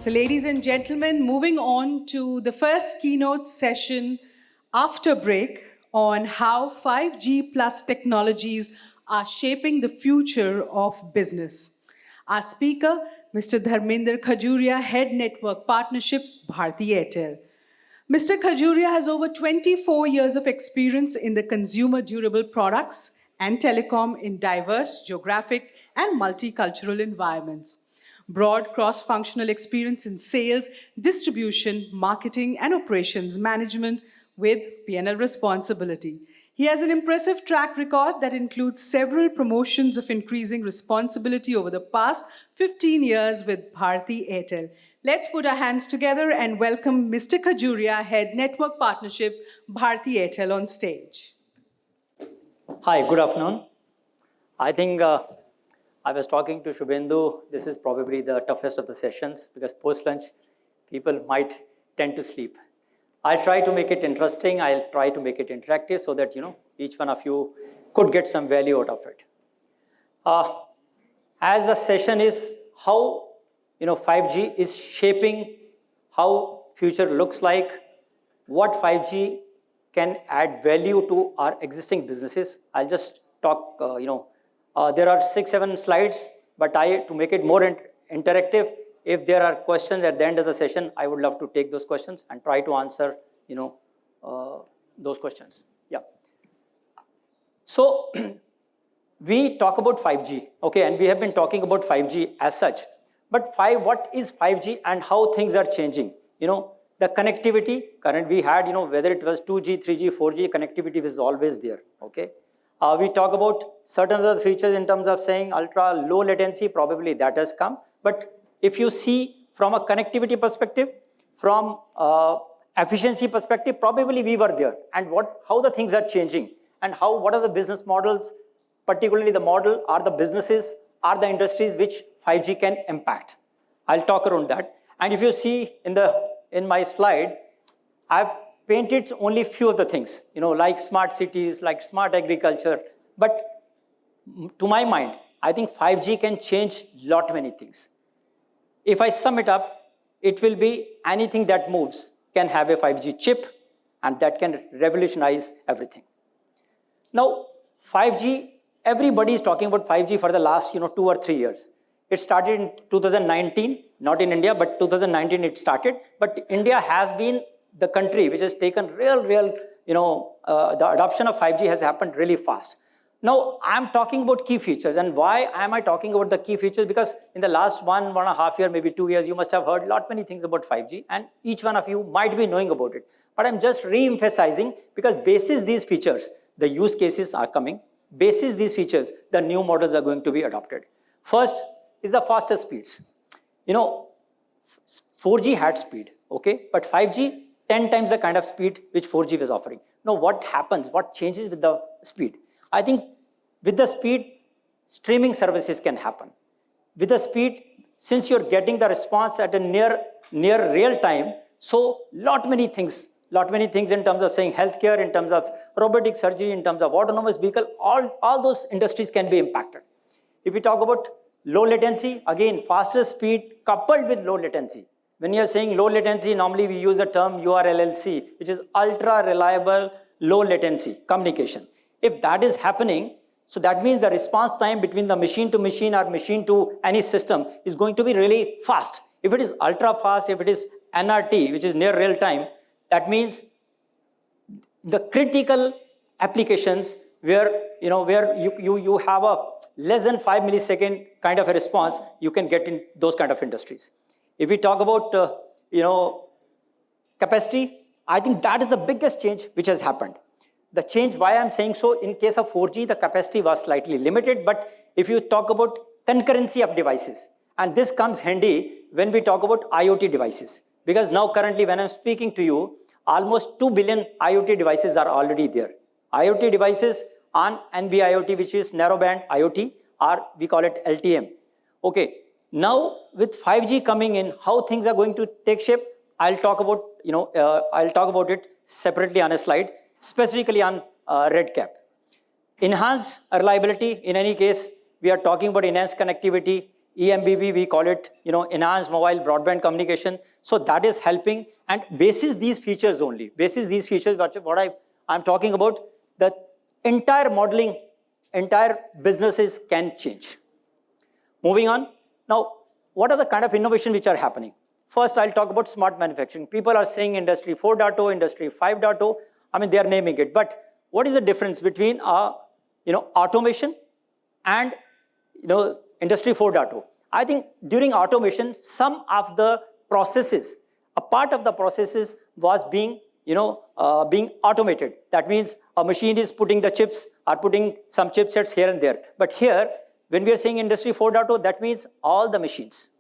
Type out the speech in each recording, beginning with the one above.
So ladies and gentlemen, moving on to the first keynote session after break on how 5G plus technologies are shaping the future of business. Our speaker, Mr. Dharmender Khajuria, Head Network Partnerships, Bharti Airtel. Mr. Khajuria has over 24 years of experience in the consumer durable products and telecom in diverse geographic and multicultural environments. Broad cross-functional experience in sales, distribution, marketing, and operations management with P&L responsibility. He has an impressive track record that includes several promotions of increasing responsibility over the past 15 years with Bharti Airtel. Let's put our hands together and welcome Mr. Khajuria, Head Network Partnerships, Bharti Airtel on stage. Hi, good afternoon. I think I was talking to Shubhendu. This is probably the toughest of the sessions because post-lunch, people might tend to sleep. I'll try to make it interesting. I'll try to make it interactive so that, each one of you could get some value out of it. As the session is how, 5G is shaping how future looks like, what 5G can add value to our existing businesses. I'll just talk, there are 6-7 slides, but to make it more interactive, if there are questions at the end of the session, I would love to take those questions and try to answer, those questions. Yeah. So we talk about 5G, okay, and we have been talking about 5G as such. But what is 5G and how things are changing? The connectivity, we had, whether it was 2G, 3G, 4G, connectivity was always there, okay? We talk about certain other features in terms of saying ultra low latency, probably that has come. But if you see from a connectivity perspective, from efficiency perspective, probably we were there. And how the things are changing and what are the business models, particularly the model, are the businesses, are the industries which 5G can impact. I'll talk around that. And if you see in my slide, I've painted only few of the things, like smart cities, like smart agriculture. But to my mind, I think 5G can change many things. If I sum it up, it will be anything that moves can have a 5G chip, and that can revolutionize everything. Now, 5G, everybody is talking about 5G for the last 2 or 3 years. It started in 2019, not in India, but 2019 it started. But India has been the country which has taken the adoption of 5G has happened really fast. Now, I'm talking about key features. And why am I talking about the key features? Because in the last 1.5 years, maybe 2 years, you must have heard many things about 5G. And each one of you might be knowing about it. But I'm just re-emphasizing because basis these features, the use cases are coming. Basis these features, the new models are going to be adopted. First is the faster speeds. 4G had speed, okay? But 5G, 10 times the kind of speed which 4G was offering. Now, what happens? What changes with the speed? I think with the speed, streaming services can happen. With the speed, since you're getting the response at a near real time, so many things in terms of saying healthcare, in terms of robotic surgery, in terms of autonomous vehicle, all those industries can be impacted. If we talk about low latency, again, faster speed coupled with low latency. When you're saying low latency, normally we use the term URLLC, which is ultra reliable low latency communication. If that is happening, so that means the response time between the machine to machine or machine to any system is going to be really fast. If it is ultra fast, if it is NRT, which is near real time, that means the critical applications where you have a less than 5 millisecond kind of a response, you can get in those kind of industries. If we talk about capacity, I think that is the biggest change which has happened. The change, why I'm saying so, in case of 4G, the capacity was slightly limited, but if you talk about concurrency of devices, and this comes handy when we talk about IoT devices, because now currently when I'm speaking to you, almost 2 billion IoT devices are already there. IoT devices on NB-IoT, which is narrowband IoT, or we call it LTM. Okay, now with 5G coming in, how things are going to take shape, I'll talk about it separately on a slide. Specifically on RedCap. Enhanced reliability, in any case, we are talking about enhanced connectivity, EMBB, we call it, enhanced mobile broadband communication. So that is helping, and basis these features only, basis these features, what I'm talking about, the entire modeling, entire businesses can change. Moving on. Now, what are the kind of innovation which are happening? First, I'll talk about smart manufacturing. People are saying Industry 4.0, Industry 5.0. I mean, they are naming it. But what is the difference between automation and Industry 4.0? I think during automation, some of the processes, a part of the processes was being automated. That means a machine is putting the chips or putting some chipsets here and there. But here, when we are saying Industry 4.0, that means all the machines.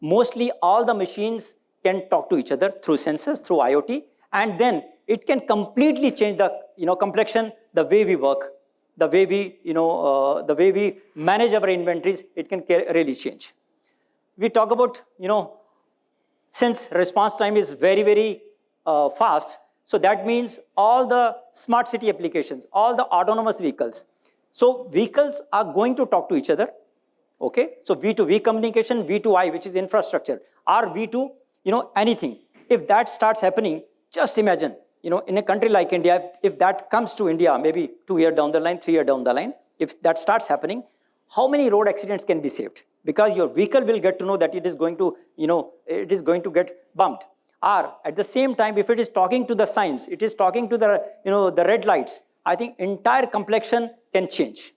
Mostly all the machines can talk to each other through sensors, through IoT, and then it can completely change the complexion, the way we work, the way we manage our inventories. It can really change. We talk about since response time is very, very fast, so that means all the smart city applications, all the autonomous vehicles. So vehicles are going to talk to each other. Okay, so V2V communication, V2I, which is infrastructure, or V2, anything. If that starts happening, just imagine, in a country like India, if that comes to India, maybe 2 years down the line, 3 years down the line, if that starts happening, how many road accidents can be saved? Because your vehicle will get to know that it is going to, it is going to get bumped. Or at the same time, if it is talking to the signs, it is talking to the, the red lights, I think entire complexion can change.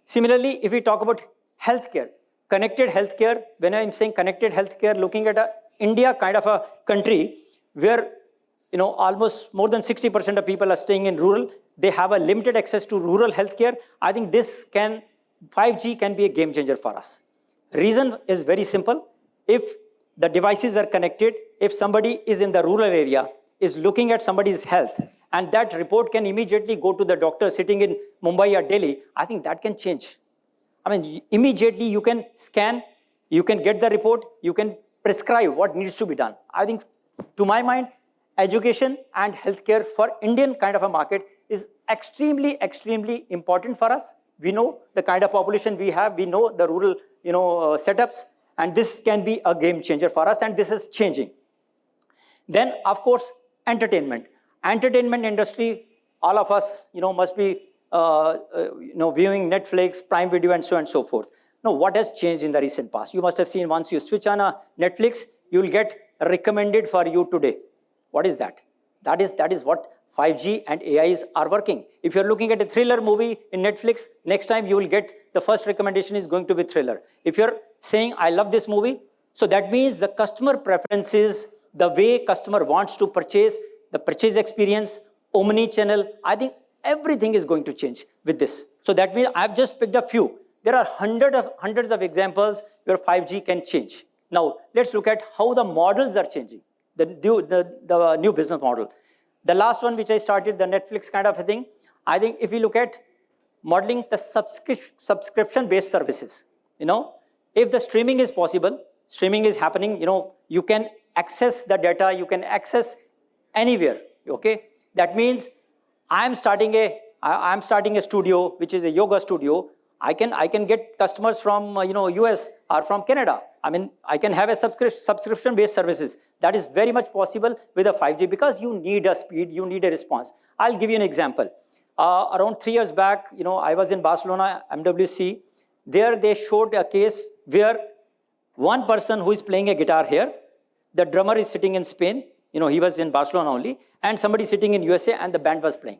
Similarly, if we talk about healthcare, connected healthcare, when I'm saying connected healthcare, looking at India kind of a country where almost more than 60% of people are staying in rural, they have a limited access to rural healthcare. I think 5G can be a game changer for us. Reason is very simple. If the devices are connected, if somebody is in the rural area, is looking at somebody's health, and that report can immediately go to the doctor sitting in Mumbai or Delhi, I think that can change. I mean, immediately you can scan, you can get the report, you can prescribe what needs to be done. I think, to my mind, education and healthcare for Indian kind of a market is extremely, extremely important for us. We know the kind of population we have, we know the rural, setups, and this can be a game changer for us, and this is changing. Then, of course, entertainment. Entertainment industry, all of us, must be viewing Netflix, Prime Video, and so on and so forth. Now, what has changed in the recent past? You must have seen once you switch on a Netflix, you will get recommended for you today. What is that? That is what 5G and AIs are working. If you're looking at a thriller movie in Netflix, next time you will get the first recommendation is going to be thriller. If you're saying, I love this movie, so that means the customer preferences, the way customer wants to purchase, the purchase experience, omni-channel, I think everything is going to change with this. So that means I've just picked a few. There are hundreds of examples where 5G can change. Now, let's look at how the models are changing, the new business model. The last one which I started, the Netflix kind of a thing, I think if you look at modeling the subscription-based services, if the streaming is possible, streaming is happening, you can access the data, you can access anywhere, okay? That means I'm starting a studio, which is a yoga studio. I can get customers from US or from Canada. I mean, I can have a subscription-based services. That is very much possible with a 5G because you need a speed, you need a response. I'll give you an example. Around 3 years back, I was in Barcelona, MWC. There they showed a case where one person who is playing a guitar here, the drummer is sitting in Spain, he was in Barcelona only, and somebody sitting in USA and the band was playing.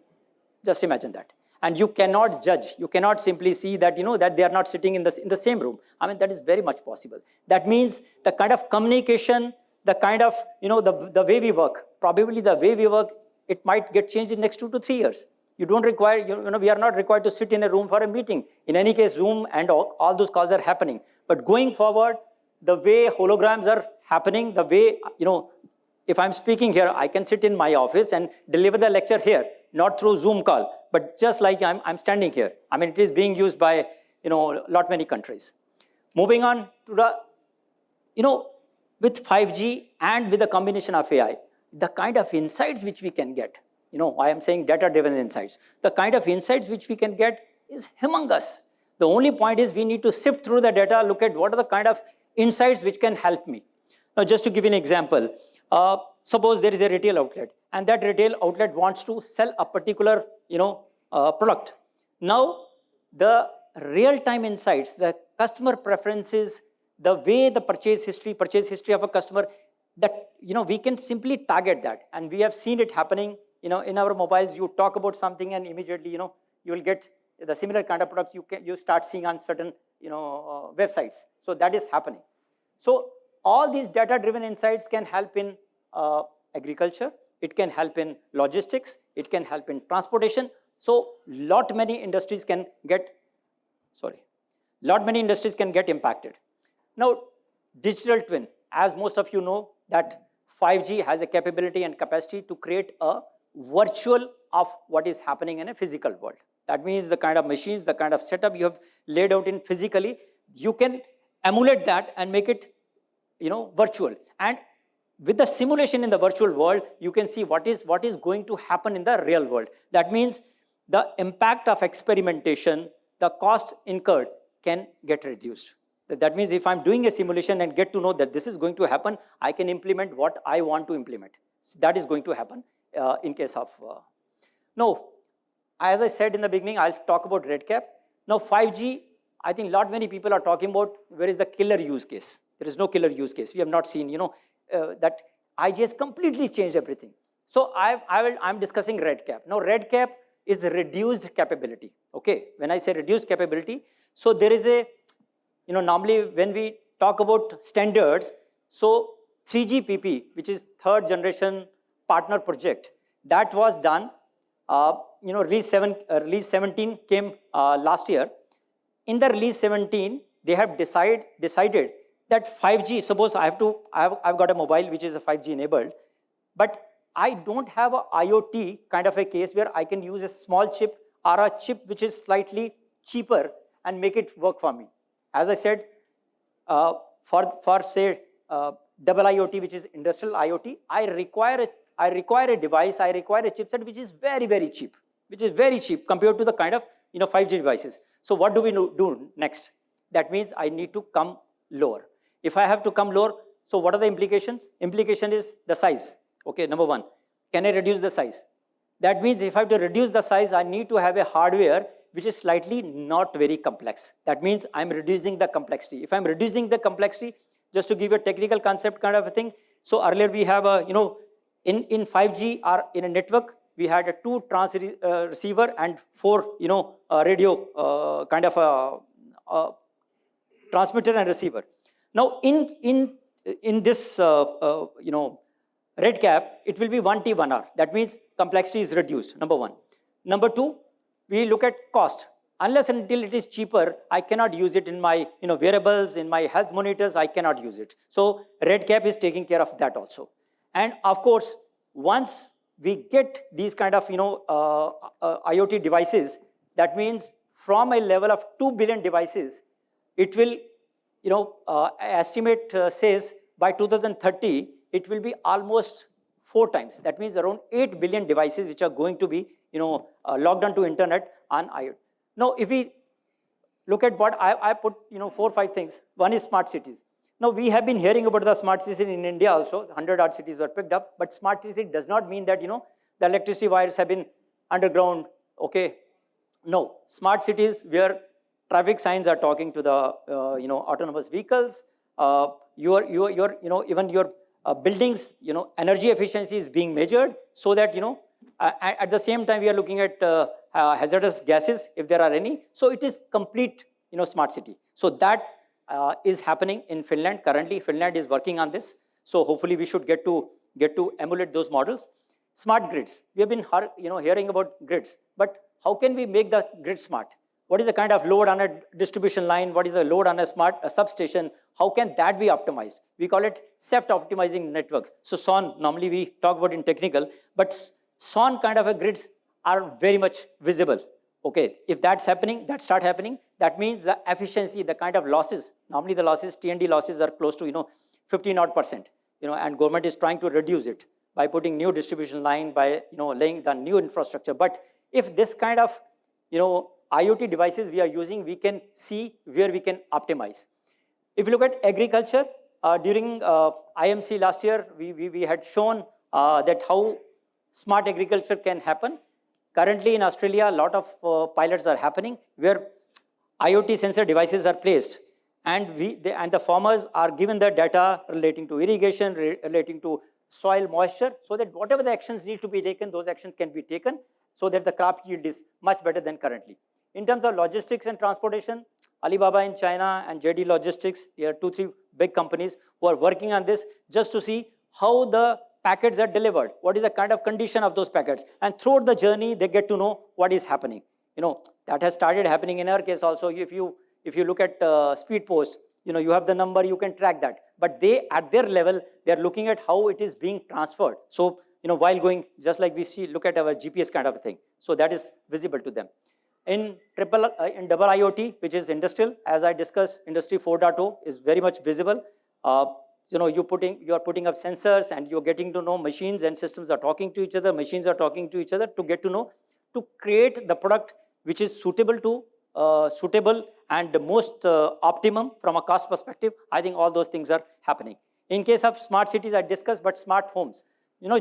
Just imagine that. And you cannot judge, you cannot simply see that, that they are not sitting in the same room. I mean, that is very much possible. That means the kind of communication, the kind of, the way we work, probably the way we work, it might get changed in next 2 to 3 years. You don't require, we are not required to sit in a room for a meeting. In any case, Zoom and all those calls are happening. But going forward, the way holograms are happening, the way, if I'm speaking here, I can sit in my office and deliver the lecture here, not through Zoom call, but just like I'm standing here. I mean, it is being used by, lot many countries. Moving on to the, with 5G and with the combination of AI, the kind of insights which we can get, I am saying data-driven insights. The kind of insights which we can get is humongous. The only point is we need to sift through the data, look at what are the kind of insights which can help me. Now, just to give you an example, suppose there is a retail outlet, and that retail outlet wants to sell a particular, product. Now, the real-time insights, the customer preferences, the way the purchase history of a customer, that we can simply target that, and we have seen it happening. In our mobiles, you talk about something, and immediately, you will get the similar kind of products you start seeing on certain, websites. So that is happening. So all these data-driven insights can help in agriculture. It can help in logistics. It can help in transportation. So many industries can get impacted. Now, digital twin, as most of you know, that 5G has a capability and capacity to create a virtual of what is happening in a physical world. That means the kind of machines, the kind of setup you have laid out in physically, you can emulate that and make it, virtual. And with the simulation in the virtual world, you can see what is going to happen in the real world. That means the impact of experimentation, the cost incurred can get reduced. That means if I'm doing a simulation and get to know that this is going to happen, I can implement what I want to implement. So that is going to happen in case of... Now, as I said in the beginning, I'll talk about RedCap. Now, 5G, I think many people are talking about where is the killer use case. There is no killer use case. We have not seen, that IGS completely changed everything. So I'm discussing RedCap. Now, RedCap is reduced capability. Okay, when I say reduced capability, so there is a, normally when we talk about standards, so 3GPP, which is third generation partner project, that was done. Release 17 came last year. In the release 17, they have decided that 5G, suppose I've got a mobile which is a 5G enabled, but I don't have a IoT kind of a case where I can use a small chip or a chip which is slightly cheaper and make it work for me. As I said, for say double IoT, which is industrial IoT, I require a device, I require a chipset which is very, very cheap, compared to the kind of 5G devices. So what do we do next? That means I need to come lower. If I have to come lower, so what are the implications? Implication is the size. Okay, number one, can I reduce the size? That means if I have to reduce the size, I need to have a hardware which is slightly not very complex. That means I'm reducing the complexity. If I'm reducing the complexity, just to give you a technical concept kind of a thing, so earlier we have a, in 5G or in a network, we had a 2 transceiver and 4, radio kind of a transmitter and receiver. Now, in this, RedCap, it will be 1T 1R. That means complexity is reduced, number one. Number two, we look at cost. Unless and until it is cheaper, I cannot use it in my wearables, in my health monitors, I cannot use it. So RedCap is taking care of that also. And of course, once we get these kind of IoT devices, that means from a level of 2 billion devices, it will, estimate says by 2030, it will be almost 4 times. That means around 8 billion devices which are going to be logged onto internet on IoT. Now, if we look at what I put 4 or 5 things. One is smart cities. Now, we have been hearing about the smart cities in India also. 100 odd cities were picked up, but smart city does not mean that the electricity wires have been underground. Okay, no. Smart cities where traffic signs are talking to the autonomous vehicles. Even your buildings, energy efficiency is being measured, so that at the same time we are looking at hazardous gases if there are any. So it is complete smart city. So that is happening in Finland currently. Finland is working on this. So hopefully we should get to emulate those models. Smart grids. We have been hearing about grids, but how can we make the grid smart? What is the kind of load on a distribution line? What is the load on a substation? How can that be optimized? We call it self-optimizing network. So SON, normally we talk about in technical, but SON kind of a grids are very much visible. Okay, if that's happening, that means the efficiency, the kind of losses, normally the losses, T&D losses are close to 15%, and government is trying to reduce it by putting new distribution line, by laying the new infrastructure. But if this kind of IoT devices we are using, we can see where we can optimize. If you look at agriculture, during IMC last year, we had shown that how smart agriculture can happen. Currently in Australia, a lot of pilots are happening where IoT sensor devices are placed, and the farmers are given the data relating to irrigation, relating to soil moisture, so that whatever the actions need to be taken, those actions can be taken, so that the crop yield is much better than currently. In terms of logistics and transportation, Alibaba in China and JD Logistics, there are 2-3 big companies who are working on this just to see how the packets are delivered, what is the kind of condition of those packets, and throughout the journey they get to know what is happening. That has started happening in our case also. If you look at speed post, you have the number, you can track that, but they at their level, they are looking at how it is being transferred. So while going, just like we look at our GPS kind of a thing, so that is visible to them. In double IoT, which is industrial, as I discussed, Industry 4.0 is very much visible. You are putting up sensors, and you're getting to know machines and systems are talking to each other, machines are talking to each other to get to know, to create the product which is suitable and the most optimum from a cost perspective. I think all those things are happening. In case of smart cities, I discussed, but smart homes.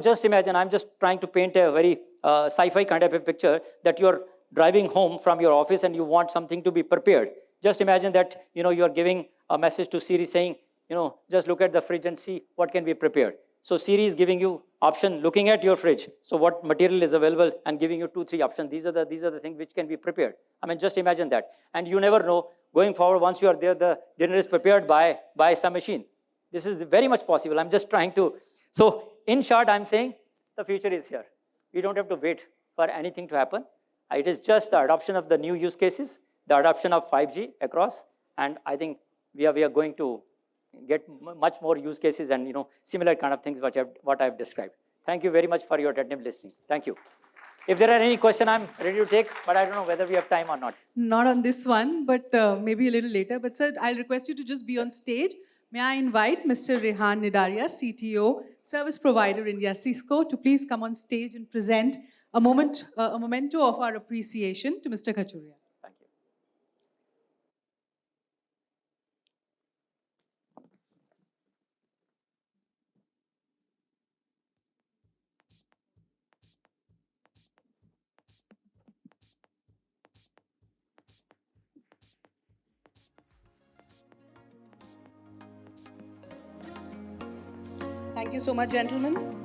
Just imagine, I'm just trying to paint a very sci-fi kind of a picture, that you're driving home from your office and you want something to be prepared. Just imagine that, you're giving a message to Siri saying, just look at the fridge and see what can be prepared. So Siri is giving you option, looking at your fridge, so what material is available, and giving you 2-3 options. These are the things which can be prepared. I mean, just imagine that. And you never know, going forward, once you are there, the dinner is prepared by some machine. This is very much possible. I'm just trying to, so in short, I'm saying the future is here. We don't have to wait for anything to happen. It is just the adoption of the new use cases, the adoption of 5G across, and I think we are going to get much more use cases and similar kind of things what I've described. Thank you very much for your attentive listening. Thank you. If there are any questions, I'm ready to take, but I don't know whether we have time or not. Not on this one, but maybe a little later. But sir, I'll request you to just be on stage. May I invite Mr. Rehan Nidaria, CTO, Service Provider India, Cisco, to please come on stage and present a memento of our appreciation to Mr. Khajuria. Thank you. Thank you so much, gentlemen.